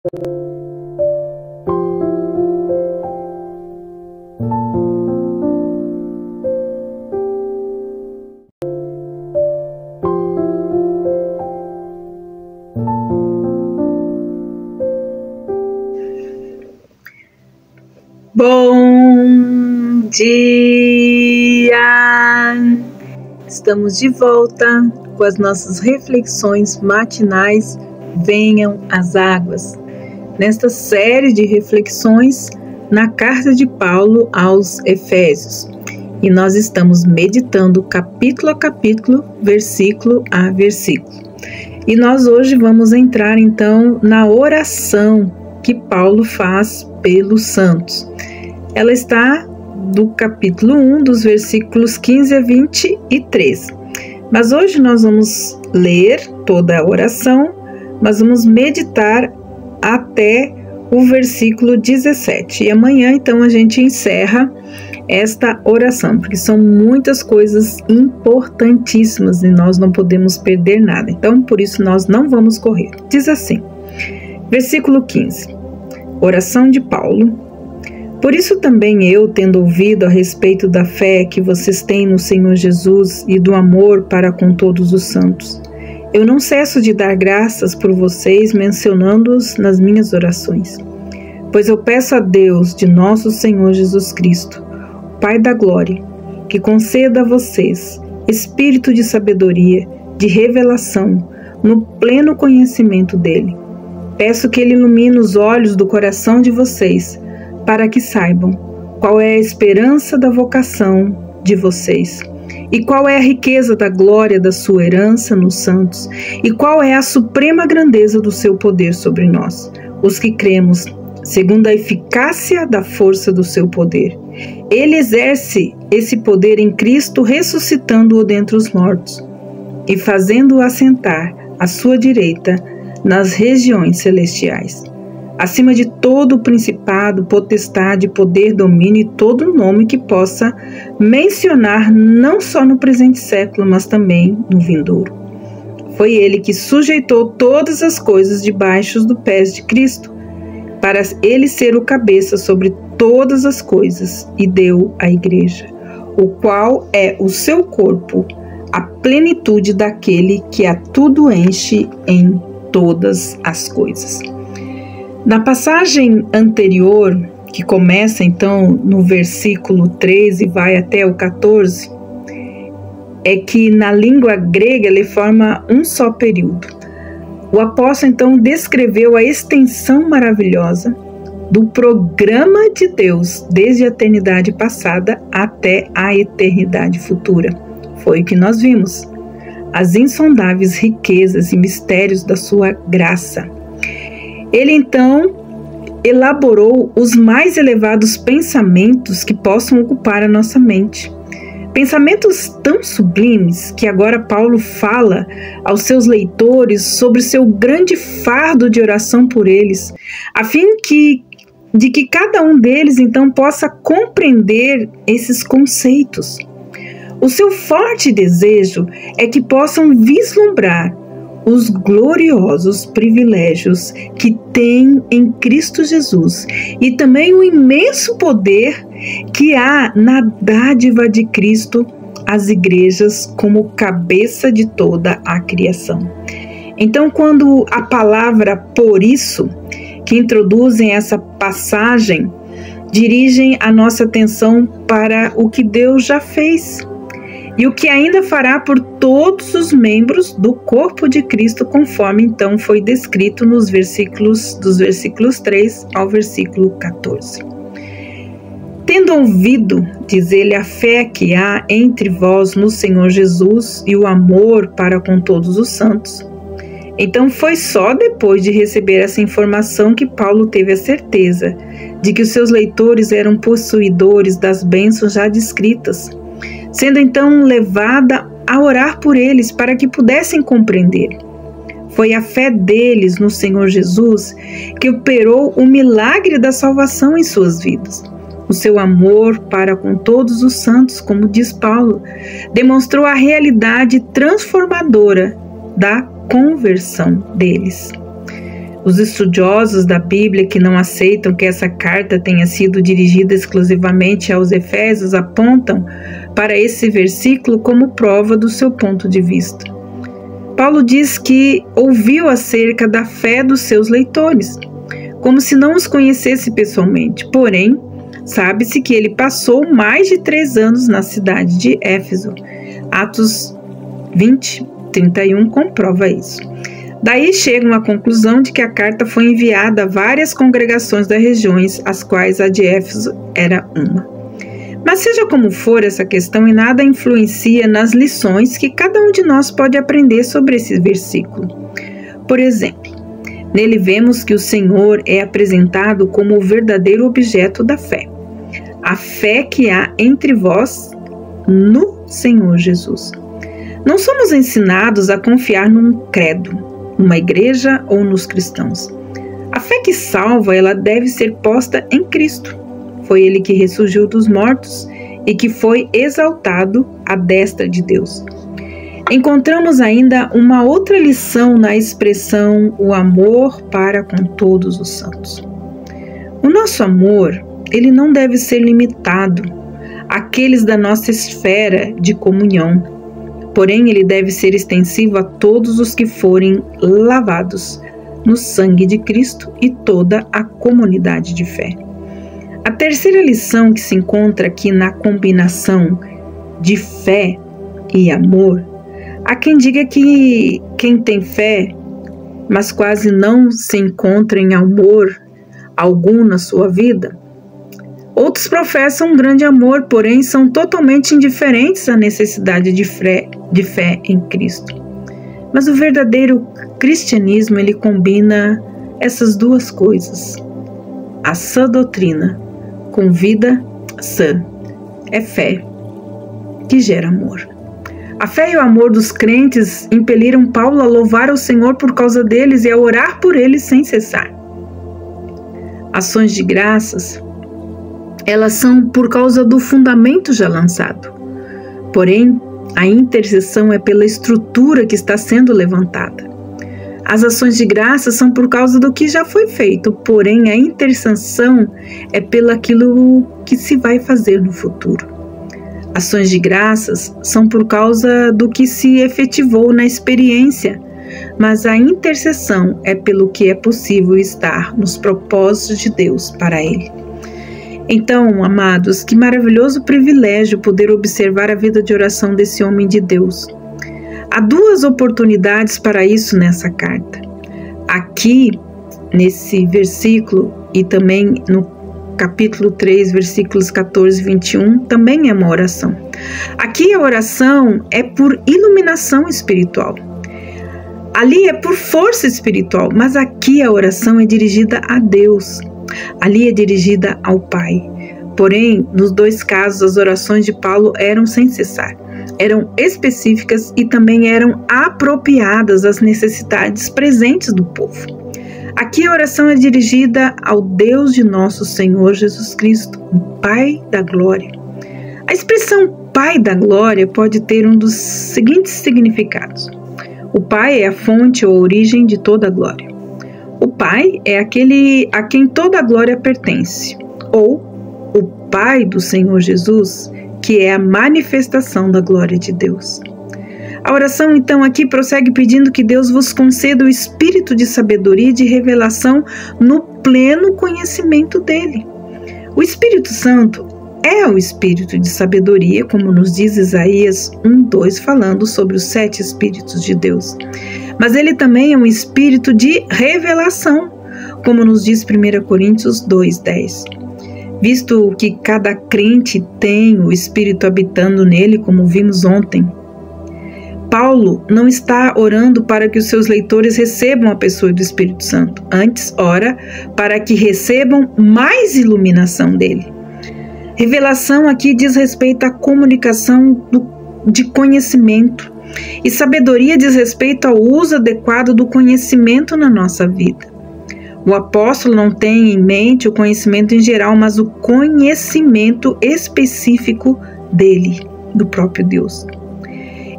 Bom dia! Estamos de volta com as nossas reflexões matinais. Venham as águas. Nesta série de reflexões na carta de Paulo aos Efésios. E nós estamos meditando capítulo a capítulo, versículo a versículo. E nós hoje vamos entrar então na oração que Paulo faz pelos santos. Ela está do capítulo 1, dos versículos 15 a 23. Mas hoje nós vamos ler toda a oração, mas vamos meditar até o versículo 17. E amanhã, então, a gente encerra esta oração, porque são muitas coisas importantíssimas e nós não podemos perder nada. Então, por isso, nós não vamos correr. Diz assim, versículo 15. Oração de Paulo. Por isso também eu, tendo ouvido a respeito da fé que vocês têm no Senhor Jesus e do amor para com todos os santos, eu não cesso de dar graças por vocês, mencionando-os nas minhas orações. Pois eu peço a Deus de nosso Senhor Jesus Cristo, Pai da glória, que conceda a vocês espírito de sabedoria, de revelação, no pleno conhecimento dele. Peço que ele ilumine os olhos do coração de vocês, para que saibam qual é a esperança da vocação de vocês, e qual é a riqueza da glória da sua herança nos santos, e qual é a suprema grandeza do seu poder sobre nós, os que cremos, segundo a eficácia da força do seu poder. Ele exerce esse poder em Cristo, ressuscitando-o dentre os mortos, e fazendo-o assentar à sua direita nas regiões celestiais, acima de todo principado, potestade, poder, domínio e todo nome que possa mencionar, não só no presente século, mas também no vindouro. Foi ele que sujeitou todas as coisas debaixo dos pés de Cristo, para ele ser o cabeça sobre todas as coisas, e deu à igreja, o qual é o seu corpo, a plenitude daquele que a tudo enche em todas as coisas. Na passagem anterior, que começa então no versículo 13 e vai até o 14, é que na língua grega ele forma um só período. O apóstolo então descreveu a extensão maravilhosa do programa de Deus desde a eternidade passada até a eternidade futura. Foi o que nós vimos. As insondáveis riquezas e mistérios da sua graça. Ele então elaborou os mais elevados pensamentos que possam ocupar a nossa mente. Pensamentos tão sublimes que agora Paulo fala aos seus leitores sobre seu grande fardo de oração por eles, a fim de que cada um deles então possa compreender esses conceitos. O seu forte desejo é que possam vislumbrar os gloriosos privilégios que tem em Cristo Jesus e também o imenso poder que há na dádiva de Cristo às igrejas como cabeça de toda a criação. Então, quando a palavra por isso, que introduzem essa passagem, dirigem a nossa atenção para o que Deus já fez e o que ainda fará por todos os membros do corpo de Cristo, conforme então foi descrito dos versículos 3 ao versículo 14. Tendo ouvido, diz ele, a fé que há entre vós no Senhor Jesus e o amor para com todos os santos, então foi só depois de receber essa informação que Paulo teve a certeza de que os seus leitores eram possuidores das bênçãos já descritas, sendo então levada a orar por eles para que pudessem compreender. Foi a fé deles no Senhor Jesus que operou o milagre da salvação em suas vidas. O seu amor para com todos os santos, como diz Paulo, demonstrou a realidade transformadora da conversão deles. Os estudiosos da Bíblia que não aceitam que essa carta tenha sido dirigida exclusivamente aos Efésios apontam para esse versículo como prova do seu ponto de vista. Paulo diz que ouviu acerca da fé dos seus leitores, como se não os conhecesse pessoalmente. Porém, sabe-se que ele passou mais de 3 anos na cidade de Éfeso. Atos 20:31 comprova isso. Daí chegam à conclusão de que a carta foi enviada a várias congregações das regiões, as quais a de Éfeso era uma. Mas seja como for essa questão, e nada influencia nas lições que cada um de nós pode aprender sobre esse versículo. Por exemplo, nele vemos que o Senhor é apresentado como o verdadeiro objeto da fé. A fé que há entre vós no Senhor Jesus. Não somos ensinados a confiar num credo, numa igreja ou nos cristãos. A fé que salva, ela deve ser posta em Cristo. Foi Ele que ressurgiu dos mortos e que foi exaltado à destra de Deus. Encontramos ainda uma outra lição na expressão o amor para com todos os santos. O nosso amor, ele não deve ser limitado àqueles da nossa esfera de comunhão. Porém, ele deve ser extensivo a todos os que forem lavados no sangue de Cristo e toda a comunidade de fé. A terceira lição que se encontra aqui na combinação de fé e amor, há quem diga que quem tem fé, mas quase não se encontra em amor algum na sua vida. Outros professam um grande amor, porém são totalmente indiferentes à necessidade de fé em Cristo. Mas o verdadeiro cristianismo, ele combina essas duas coisas. A sã doutrina com vida sã. É fé que gera amor. A fé e o amor dos crentes impeliram Paulo a louvar ao Senhor por causa deles e a orar por eles sem cessar. Ações de graças, elas são por causa do fundamento já lançado. Porém, a intercessão é pela estrutura que está sendo levantada. As ações de graça são por causa do que já foi feito, porém a intercessão é pelo aquilo que se vai fazer no futuro. Ações de graças são por causa do que se efetivou na experiência, mas a intercessão é pelo que é possível estar nos propósitos de Deus para ele. Então, amados, que maravilhoso privilégio poder observar a vida de oração desse homem de Deus. Há 2 oportunidades para isso nessa carta. Aqui, nesse versículo, e também no capítulo 3, versículos 14 e 21, também é uma oração. Aqui a oração é por iluminação espiritual. Ali é por força espiritual, mas aqui a oração é dirigida a Deus. Ali é dirigida ao Pai. Porém, nos 2 casos, as orações de Paulo eram sem cessar. Eram específicas e também eram apropriadas às necessidades presentes do povo. Aqui a oração é dirigida ao Deus de nosso Senhor Jesus Cristo, o Pai da Glória. A expressão Pai da Glória pode ter um dos seguintes significados. O Pai é a fonte ou a origem de toda a glória. O Pai é aquele a quem toda a glória pertence, ou o Pai do Senhor Jesus, que é a manifestação da glória de Deus. A oração, então, aqui prossegue pedindo que Deus vos conceda o espírito de sabedoria e de revelação no pleno conhecimento dele. O Espírito Santo é o espírito de sabedoria, como nos diz Isaías 1:2, falando sobre os 7 espíritos de Deus. Mas ele também é um espírito de revelação, como nos diz 1 Coríntios 2:10. Visto que cada crente tem o Espírito habitando nele, como vimos ontem, Paulo não está orando para que os seus leitores recebam a pessoa do Espírito Santo. Antes, ora para que recebam mais iluminação dele. Revelação aqui diz respeito à comunicação de conhecimento. E sabedoria diz respeito ao uso adequado do conhecimento na nossa vida. O apóstolo não tem em mente o conhecimento em geral, mas o conhecimento específico dele, do próprio Deus.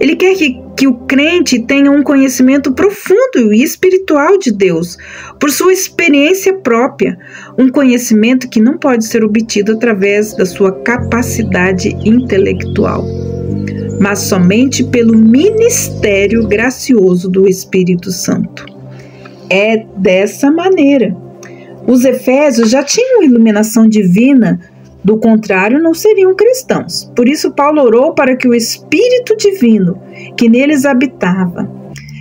Ele quer que que o crente tenha um conhecimento profundo e espiritual de Deus, por sua experiência própria, um conhecimento que não pode ser obtido através da sua capacidade intelectual, mas somente pelo ministério gracioso do Espírito Santo. É dessa maneira. Os efésios já tinham iluminação divina, do contrário, não seriam cristãos. Por isso, Paulo orou para que o Espírito Divino, que neles habitava,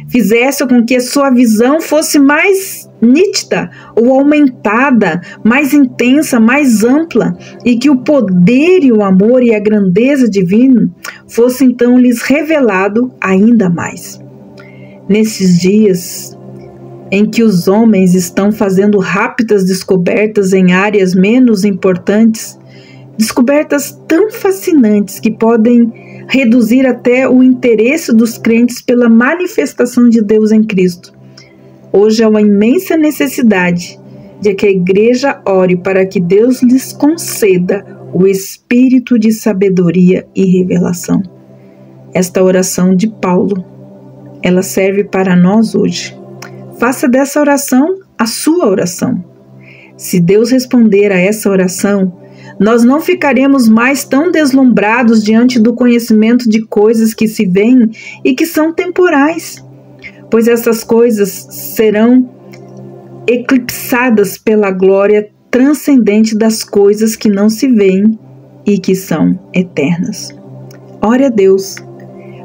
fizesse com que a sua visão fosse mais nítida ou aumentada, mais intensa, mais ampla, e que o poder e o amor e a grandeza divina fosse então lhes revelado ainda mais. Nesses dias em que os homens estão fazendo rápidas descobertas em áreas menos importantes, descobertas tão fascinantes que podem reduzir até o interesse dos crentes pela manifestação de Deus em Cristo. Hoje há uma imensa necessidade de que a igreja ore para que Deus lhes conceda o espírito de sabedoria e revelação. Esta oração de Paulo, ela serve para nós hoje. Faça dessa oração a sua oração. Se Deus responder a essa oração, nós não ficaremos mais tão deslumbrados diante do conhecimento de coisas que se veem e que são temporais, pois essas coisas serão eclipsadas pela glória transcendente das coisas que não se veem e que são eternas. Ore a Deus,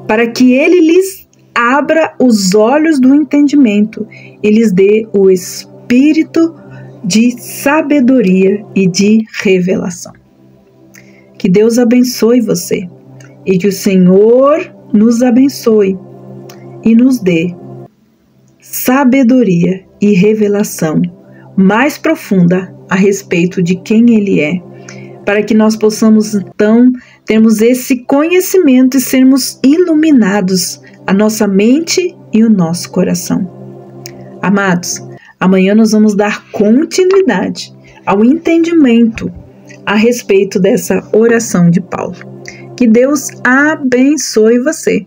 para que Ele lhes abra os olhos do entendimento e lhes dê o espírito de sabedoria e de revelação. Que Deus abençoe você e que o Senhor nos abençoe e nos dê sabedoria e revelação mais profunda a respeito de quem Ele é, para que nós possamos então termos esse conhecimento e sermos iluminados a nossa mente e o nosso coração. Amados, amanhã nós vamos dar continuidade ao entendimento a respeito dessa oração de Paulo. Que Deus abençoe você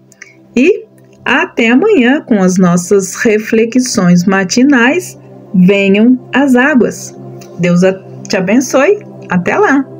e até amanhã com as nossas reflexões matinais. Venham as águas. Deus te abençoe. Até lá!